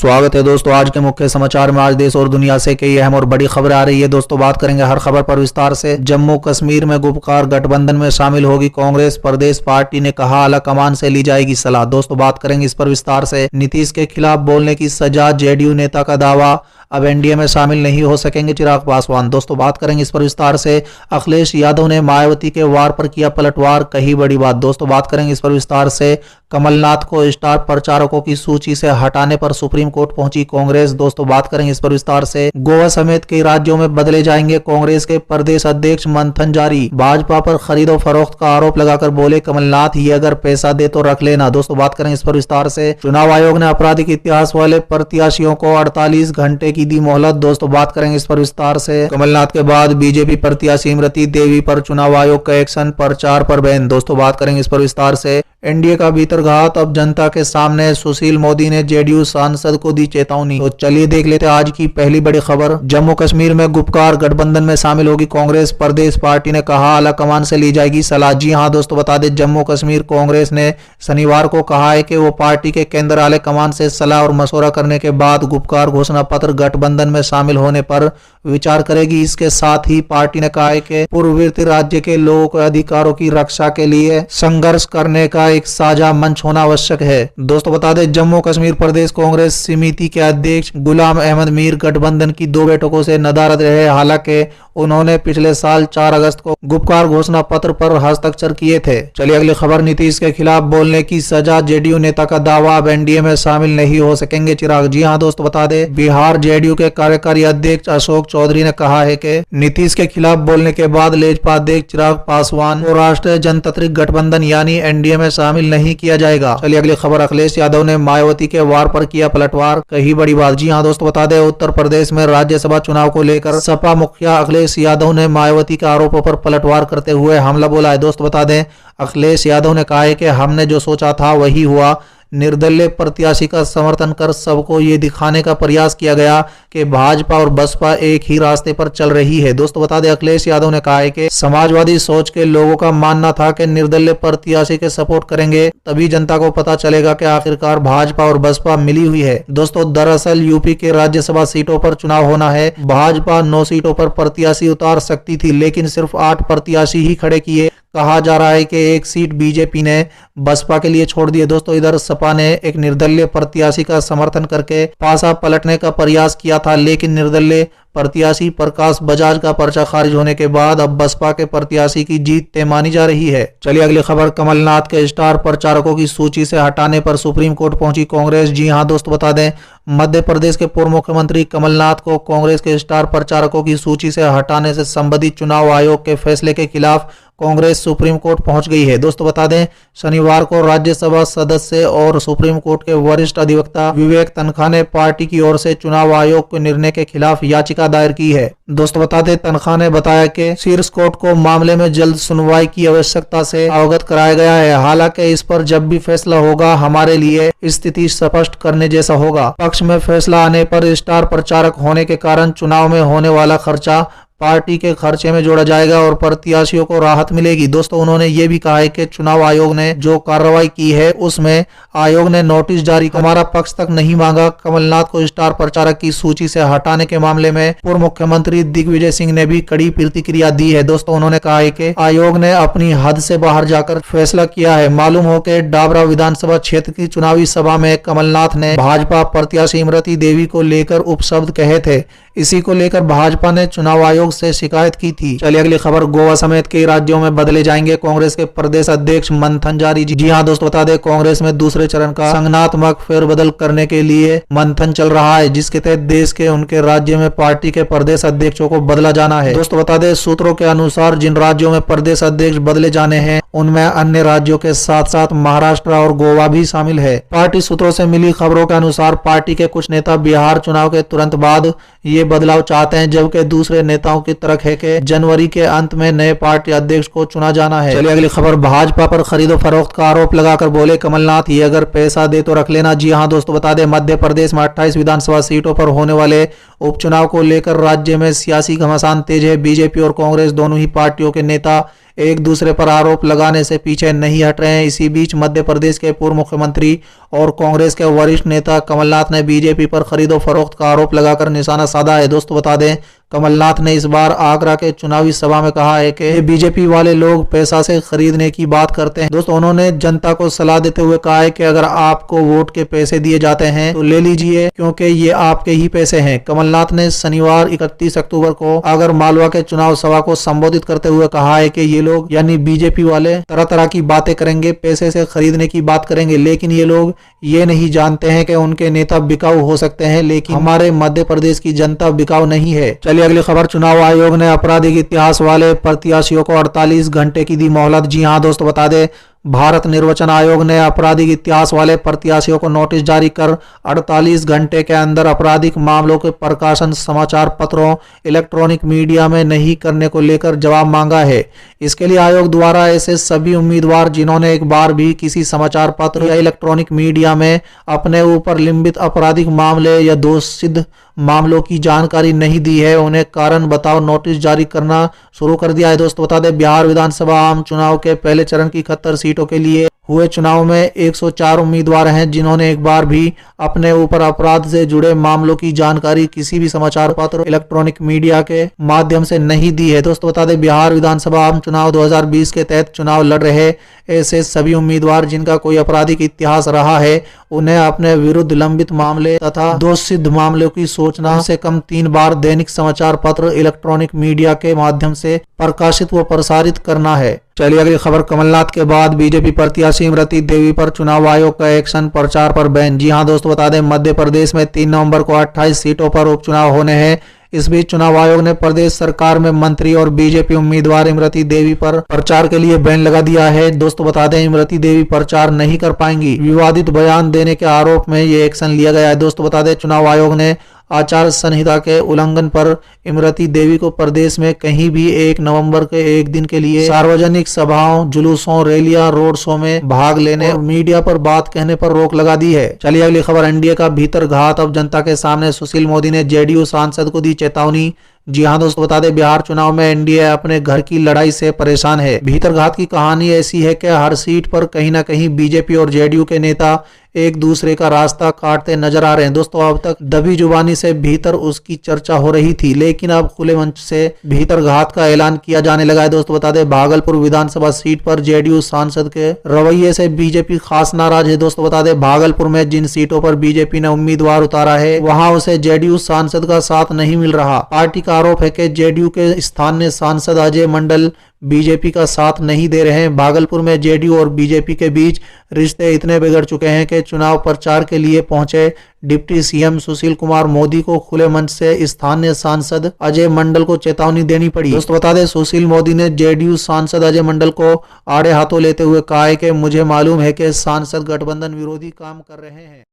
स्वागत है दोस्तों आज के मुख्य समाचार में। आज देश और दुनिया से कई अहम और बड़ी खबरें आ रही है। दोस्तों बात करेंगे हर खबर पर विस्तार से। जम्मू कश्मीर में गुपकार गठबंधन में शामिल होगी कांग्रेस, प्रदेश पार्टी ने कहा आला कमान से ली जाएगी सलाह। दोस्तों बात करेंगे इस पर विस्तार से। नीतीश के खिलाफ बोलने की सजा, जेडीयू नेता का दावा, अब एनडीए में शामिल नहीं हो सकेंगे चिराग पासवान। दोस्तों बात करेंगे इस पर विस्तार से। अखिलेश यादव ने मायावती के वार पर किया पलटवार, कही बड़ी बात। दोस्तों बात करेंगे इस पर विस्तार से। कमलनाथ को स्टार प्रचारकों की सूची से हटाने पर सुप्रीम कोर्ट पहुंची कांग्रेस। दोस्तों बात करेंगे इस पर विस्तार से। गोवा समेत कई राज्यों में बदले जाएंगे कांग्रेस के प्रदेश अध्यक्ष, मंथन जारी। भाजपा पर खरीदो फरोख्त का आरोप लगाकर बोले कमलनाथ, ये अगर पैसा दे तो रख लेना। दोस्तों बात करेंगे इस पर विस्तार से। चुनाव आयोग ने आपराधिक इतिहास वाले प्रत्याशियों को 48 घंटे की दी मोहलत। दोस्तों बात करेंगे इस पर विस्तार से। कमलनाथ के बाद बीजेपी प्रत्याशी इमरती देवी पर चुनाव आयोग का एक्शन, प्रचार पर बैन। दोस्तों बात करेंगे इस पर विस्तार से। एनडीए का भीतरघात अब जनता के सामने, सुशील मोदी ने जेडीयू सांसद को दी चेतावनी। तो चलिए देख लेते हैं आज की पहली बड़ी खबर। जम्मू कश्मीर में गुपकार गठबंधन में शामिल होगी कांग्रेस, प्रदेश पार्टी ने कहा आला कमान से ली जाएगी सलाह। जी हां दोस्तों बता दें, जम्मू कश्मीर कांग्रेस ने शनिवार को कहा है कि वो पार्टी के केंद्र आले कमान से सलाह और मशवरा करने के बाद गुपकार घोषणा पत्र गठबंधन में शामिल होने पर विचार करेगी। इसके साथ ही पार्टी ने कहा है कि पूर्ववर्ती राज्य के लोगों के अधिकारों की रक्षा के लिए संघर्ष करने का एक साझा मंच होना आवश्यक है। दोस्तों बता दें, जम्मू कश्मीर प्रदेश कांग्रेस समिति के अध्यक्ष गुलाम अहमद मीर गठबंधन की 2 बैठकों से नदारद रहे। हालांकि उन्होंने पिछले साल 4 अगस्त को गुपकार घोषणा पत्र पर हस्ताक्षर किए थे। चलिए अगली खबर। नीतीश के खिलाफ बोलने की सजा, जेडीयू नेता का दावा, अब एनडीए में शामिल नहीं हो सकेंगे चिराग। जी हां दोस्तों बता दें, बिहार जेडीयू के कार्यकारी अध्यक्ष अशोक चौधरी ने कहा है कि नीतीश के खिलाफ बोलने के बाद लेजपा अध्यक्ष चिराग पासवान को राष्ट्रीय जनतांत्रिक गठबंधन यानी एनडीए में शामिल नहीं किया जाएगा। चलिए अगली खबर। अखिलेश यादव ने मायावती के वार पर किया पलटवार, कही बड़ी बात। जी हां दोस्तों बता दें, उत्तर प्रदेश में राज्यसभा चुनाव को लेकर सपा मुखिया अखिलेश यादव ने मायावती के आरोपों पर पलटवार करते हुए हमला बोला है। दोस्तों बता दें, अखिलेश यादव ने कहा है कि हमने जो सोचा था वही हुआ। निर्दलीय प्रत्याशी का समर्थन कर सबको ये दिखाने का प्रयास किया गया कि भाजपा और बसपा एक ही रास्ते पर चल रही है। दोस्तों बता दें, अखिलेश यादव ने कहा है कि समाजवादी सोच के लोगों का मानना था कि निर्दलीय प्रत्याशी के सपोर्ट करेंगे तभी जनता को पता चलेगा कि आखिरकार भाजपा और बसपा मिली हुई है। दोस्तों दरअसल यूपी के राज्यसभा सीटों पर चुनाव होना है। भाजपा 9 सीटों पर प्रत्याशी उतार सकती थी, लेकिन सिर्फ 8 प्रत्याशी ही खड़े किए। कहा जा रहा है कि 1 सीट बीजेपी ने बसपा के लिए छोड़ दी है। दोस्तों इधर सपा ने एक निर्दलीय प्रत्याशी का समर्थन करके पासा पलटने का प्रयास किया था, लेकिन निर्दलीय प्रत्याशी प्रकाश बजाज का पर्चा खारिज होने के बाद अब बसपा के प्रत्याशी की जीत तय मानी जा रही है। चलिए अगली खबर। कमलनाथ के स्टार प्रचारकों की सूची से हटाने पर सुप्रीम कोर्ट पहुंची कांग्रेस। जी हां दोस्तों बता दें, मध्य प्रदेश के पूर्व मुख्यमंत्री कमलनाथ को कांग्रेस के स्टार प्रचारकों की सूची से हटाने से संबंधित चुनाव आयोग के फैसले के खिलाफ कांग्रेस सुप्रीम कोर्ट पहुंच गई है। दोस्तों बता दें, शनिवार को राज्यसभा सदस्य और सुप्रीम कोर्ट के वरिष्ठ अधिवक्ता विवेक तनखा ने पार्टी की ओर से चुनाव आयोग के निर्णय के खिलाफ याचिका दायर की है। दोस्तों बता दें, तनखा ने बताया कि शीर्ष कोर्ट को मामले में जल्द सुनवाई की आवश्यकता से अवगत कराया गया है। हालांकि इस पर जब भी फैसला होगा हमारे लिए स्थिति स्पष्ट करने जैसा होगा। पक्ष में फैसला आने पर स्टार प्रचारक होने के कारण चुनाव में होने वाला खर्चा पार्टी के खर्चे में जोड़ा जाएगा और प्रत्याशियों को राहत मिलेगी। दोस्तों उन्होंने ये भी कहा है कि चुनाव आयोग ने जो कार्रवाई की है उसमें आयोग ने नोटिस जारी कर हमारा पक्ष तक नहीं मांगा। कमलनाथ को स्टार प्रचारक की सूची से हटाने के मामले में पूर्व मुख्यमंत्री दिग्विजय सिंह ने भी कड़ी प्रतिक्रिया दी है। दोस्तों उन्होंने कहा है कि आयोग ने अपनी हद से बाहर जाकर फैसला किया है। मालूम हो कि डाबरा विधानसभा क्षेत्र की चुनावी सभा में कमलनाथ ने भाजपा प्रत्याशी इमरती देवी को लेकर उपशब्द कहे थे। इसी को लेकर भाजपा ने चुनाव आयोग से शिकायत की थी। चलिए अगली खबर। गोवा समेत कई राज्यों में बदले जाएंगे कांग्रेस के प्रदेश अध्यक्ष, मंथन जारी। जी हां दोस्तों बता दें, कांग्रेस में दूसरे चरण का संगठनात्मक फेरबदल करने के लिए मंथन चल रहा है, जिसके तहत देश के उनके राज्य में पार्टी के प्रदेश अध्यक्षों को बदला जाना है। दोस्तों बता दें, सूत्रों के अनुसार जिन राज्यों में प्रदेश अध्यक्ष बदले जाने हैं उनमें अन्य राज्यों के साथ साथ महाराष्ट्र और गोवा भी शामिल है। पार्टी सूत्रों से मिली खबरों के अनुसार पार्टी के कुछ नेता बिहार चुनाव के तुरंत बाद ये बदलाव चाहते हैं, जबकि दूसरे नेताओं की तरफ है कि जनवरी के अंत में नए पार्टी अध्यक्ष को चुना जाना है। चलिए अगली खबर। भाजपा पर खरीदो फरोख्त का आरोप लगाकर बोले कमलनाथ, ये अगर पैसा दे तो रख लेना। जी हां दोस्तों बता दें, मध्य प्रदेश में 28 विधानसभा सीटों पर होने वाले उपचुनाव को लेकर राज्य में सियासी घमासान तेज है। बीजेपी और कांग्रेस दोनों ही पार्टियों के नेता एक दूसरे पर आरोप लगाने से पीछे नहीं हट रहे हैं। इसी बीच मध्य प्रदेश के पूर्व मुख्यमंत्री और कांग्रेस के वरिष्ठ नेता कमलनाथ ने बीजेपी पर खरीदो फरोख्त का आरोप लगाकर निशाना साधा है। दोस्तों बता दें, कमलनाथ ने इस बार आगरा के चुनावी सभा में कहा है कि बीजेपी वाले लोग पैसा से खरीदने की बात करते हैं। दोस्तों उन्होंने जनता को सलाह देते हुए कहा है कि अगर आपको वोट के पैसे दिए जाते हैं तो ले लीजिए, क्योंकि ये आपके ही पैसे हैं। कमलनाथ ने शनिवार 31 अक्टूबर को आगर मालवा के चुनाव सभा को संबोधित करते हुए कहा है कि ये लोग यानी बीजेपी वाले तरह तरह की बातें करेंगे, पैसे से खरीदने की बात करेंगे, लेकिन ये लोग ये नहीं जानते हैं कि उनके नेता बिकाऊ हो सकते हैं, लेकिन हमारे मध्य प्रदेश की जनता बिकाऊ नहीं है। चलिए अगली खबर। चुनाव आयोग ने आपराधिक इतिहास वाले प्रत्याशियों को 48 घंटे की दी मोहलत। जी हां दोस्तों बता दें, भारत निर्वाचन आयोग ने आपराधिक इतिहास वाले प्रत्याशियों को नोटिस जारी कर 48 घंटे के अंदर आपराधिक मामलों के प्रकाशन समाचार पत्रों, इलेक्ट्रॉनिक मीडिया में नहीं करने को लेकर जवाब मांगा है। इसके लिए आयोग द्वारा ऐसे सभी उम्मीदवार जिन्होंने एक बार भी किसी समाचार पत्र या इलेक्ट्रॉनिक मीडिया में अपने ऊपर लंबित आपराधिक मामले या दोष सिद्ध मामलों की जानकारी नहीं दी है, उन्हें कारण बताओ नोटिस जारी करना शुरू कर दिया है। दोस्तों बता दें, बिहार विधानसभा आम चुनाव के पहले चरण की 71 सीटों के लिए हुए चुनाव में 104 उम्मीदवार हैं जिन्होंने एक बार भी अपने ऊपर अपराध से जुड़े मामलों की जानकारी किसी भी समाचार पत्र, इलेक्ट्रॉनिक मीडिया के माध्यम से नहीं दी है। दोस्तों बता दें, बिहार विधानसभा आम चुनाव 2020 के तहत चुनाव लड़ रहे ऐसे सभी उम्मीदवार जिनका कोई आपराधिक इतिहास रहा है, उन्हें अपने विरुद्ध लंबित मामले तथा दोष सिद्ध मामलों की सूचना से कम 3 बार दैनिक समाचार पत्र, इलेक्ट्रॉनिक मीडिया के माध्यम से प्रकाशित व प्रसारित करना है। चलिए अगली खबर। कमलनाथ के बाद बीजेपी प्रत्याशी इमरती देवी पर चुनाव आयोग का एक्शन, प्रचार पर बैन। जी हां दोस्तों बता दें, मध्य प्रदेश में 3 नवंबर को 28 सीटों पर उपचुनाव होने हैं। इस बीच चुनाव आयोग ने प्रदेश सरकार में मंत्री और बीजेपी उम्मीदवार इमरती देवी पर प्रचार के लिए बैन लगा दिया है। दोस्तों बता दें, इमरती देवी प्रचार नहीं कर पाएंगी। विवादित बयान देने के आरोप में ये एक्शन लिया गया है। दोस्तों बता दें, चुनाव आयोग ने आचार संहिता के उल्लंघन पर इमरती देवी को प्रदेश में कहीं भी 1 नवंबर के एक दिन के लिए सार्वजनिक सभाओं, जुलूसों, रैलियां, रोड शो में भाग लेने और मीडिया पर बात कहने पर रोक लगा दी है। चलिए अगली खबर। एनडीए का भीतर घात अब जनता के सामने। सुशील मोदी ने जेडीयू सांसद को दी चेतावनी। जी हां दोस्तों बता दें, बिहार चुनाव में एनडीए अपने घर की लड़ाई से परेशान है। भीतरघात की कहानी ऐसी है कि हर सीट पर कहीं ना कहीं बीजेपी और जेडीयू के नेता एक दूसरे का रास्ता काटते नजर आ रहे हैं। दोस्तों अब तक दबी जुबानी से भीतर उसकी चर्चा हो रही थी, लेकिन अब खुले मंच से भीतरघात का ऐलान किया जाने लगा है। दोस्तों बता दें, भागलपुर विधानसभा सीट पर जेडीयू सांसद के रवैये से बीजेपी खास नाराज है। दोस्तों बता दें, भागलपुर में जिन सीटों पर बीजेपी ने उम्मीदवार उतारा है, वहां उसे जेडीयू सांसद का साथ नहीं मिल रहा। पार्टी का आरोप है कि जेडीयू के स्थानीय सांसद अजय मंडल बीजेपी का साथ नहीं दे रहे हैं। भागलपुर में जेडीयू और बीजेपी के बीच रिश्ते इतने बिगड़ चुके हैं कि चुनाव प्रचार के लिए पहुंचे डिप्टी सीएम सुशील कुमार मोदी को खुले मंच से स्थानीय सांसद अजय मंडल को चेतावनी देनी पड़ी। दोस्तों बता दें, सुशील मोदी ने जेडीयू सांसद अजय मंडल को आड़े हाथों लेते हुए कहा है कि मुझे मालूम है कि सांसद गठबंधन विरोधी काम कर रहे हैं।